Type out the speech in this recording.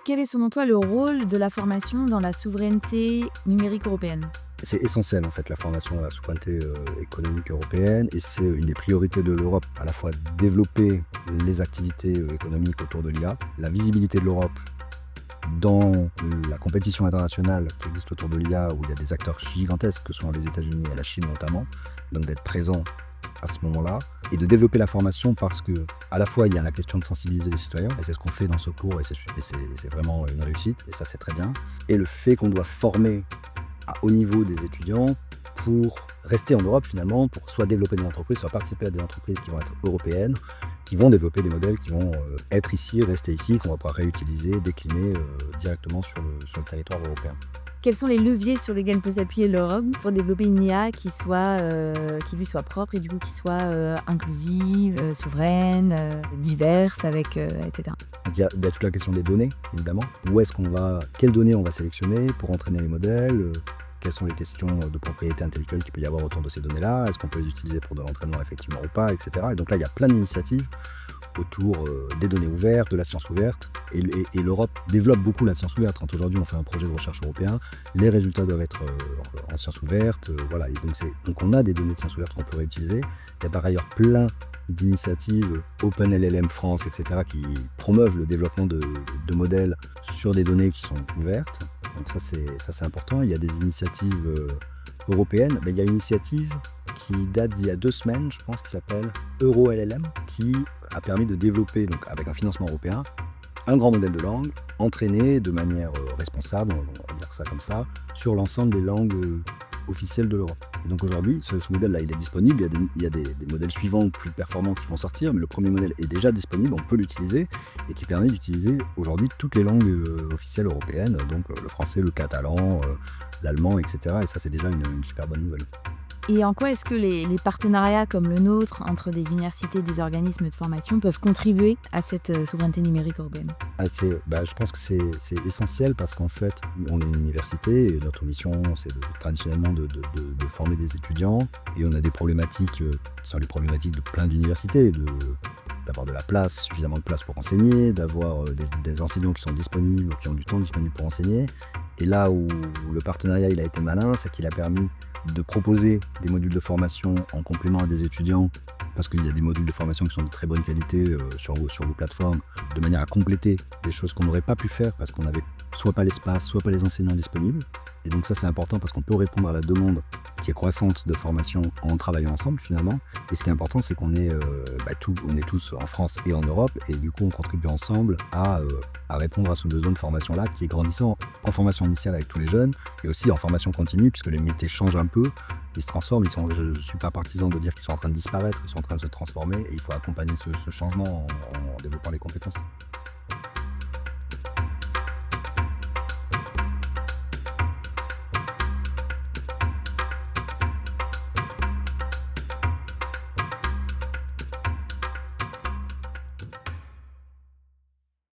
Quel est selon toi le rôle de la formation dans la souveraineté numérique européenne? C'est essentiel en fait la formation à la souveraineté économique européenne et c'est une des priorités de l'Europe, à la fois développer les activités économiques autour de l'IA, la visibilité de l'Europe dans la compétition internationale qui existe autour de l'IA où il y a des acteurs gigantesques que sont les États-Unis et la Chine notamment, donc d'être présent à ce moment-là et de développer la formation parce que à la fois il y a la question de sensibiliser les citoyens et c'est ce qu'on fait dans ce cours et c'est vraiment une réussite et ça c'est très bien, et le fait qu'on doit former à haut niveau des étudiants pour rester en Europe finalement, pour soit développer des entreprises, soit participer à des entreprises qui vont être européennes, qui vont développer des modèles qui vont être ici, rester ici, qu'on va pouvoir réutiliser, décliner directement sur le territoire européen. Quels sont les leviers sur lesquels peut s'appuyer l'Europe pour développer une IA qui lui soit propre et du coup qui soit inclusive, souveraine, diverse, etc. Donc il y a toute la question des données, évidemment. Où est-ce qu'on va, quelles données on va sélectionner pour entraîner les modèles, quelles sont les questions de propriété intellectuelle qu'il peut y avoir autour de ces données-là, est-ce qu'on peut les utiliser pour de l'entraînement effectivement ou pas, etc. Et donc là, il y a plein d'initiatives autour des données ouvertes, de la science ouverte. Et l'Europe développe beaucoup la science ouverte. Quand aujourd'hui on fait un projet de recherche européen, les résultats doivent être en science ouverte. Voilà. Et donc on a des données de science ouverte qu'on peut réutiliser. Il y a par ailleurs plein d'initiatives, OpenLLM France, etc., qui promeuvent le développement de modèles sur des données qui sont ouvertes. Donc ça c'est important. Il y a des initiatives européennes. Il y a une initiative qui date d'il y a 2 semaines, je pense, qui s'appelle EuroLLM, qui a permis de développer, donc avec un financement européen, un grand modèle de langue entraîné de manière responsable, on va dire ça comme ça, sur l'ensemble des langues officielles de l'Europe. Et donc aujourd'hui, ce modèle-là, il est disponible, il y a des modèles suivants plus performants qui vont sortir, mais le premier modèle est déjà disponible, on peut l'utiliser, et qui permet d'utiliser aujourd'hui toutes les langues officielles européennes, donc le français, le catalan, l'allemand, etc. Et ça, c'est déjà une super bonne nouvelle. Et en quoi est-ce que les partenariats comme le nôtre entre des universités et des organismes de formation peuvent contribuer à cette souveraineté numérique européenne? Je pense que c'est essentiel parce qu'en fait, on est une université et notre mission, c'est traditionnellement de former des étudiants. Et on a des problématiques qui sont les problématiques de plein d'universités, d'avoir de la place, suffisamment de place pour enseigner, d'avoir des enseignants qui sont disponibles, qui ont du temps disponible pour enseigner. Et là où le partenariat il a été malin, c'est qu'il a permis de proposer des modules de formation en complément à des étudiants, parce qu'il y a des modules de formation qui sont de très bonne qualité sur vos plateformes, de manière à compléter des choses qu'on n'aurait pas pu faire parce qu'on n'avait soit pas l'espace, soit pas les enseignants disponibles. Et donc ça c'est important parce qu'on peut répondre à la demande qui est croissante de formation en travaillant ensemble finalement. Et ce qui est important c'est qu'on est, on est tous en France et en Europe et du coup on contribue ensemble à répondre à ce besoin de formation là qui est grandissant en formation initiale avec tous les jeunes et aussi en formation continue puisque les métiers changent un peu, ils se transforment, je ne suis pas partisan de dire qu'ils sont en train de disparaître, ils sont en train de se transformer et il faut accompagner ce changement en développant les compétences.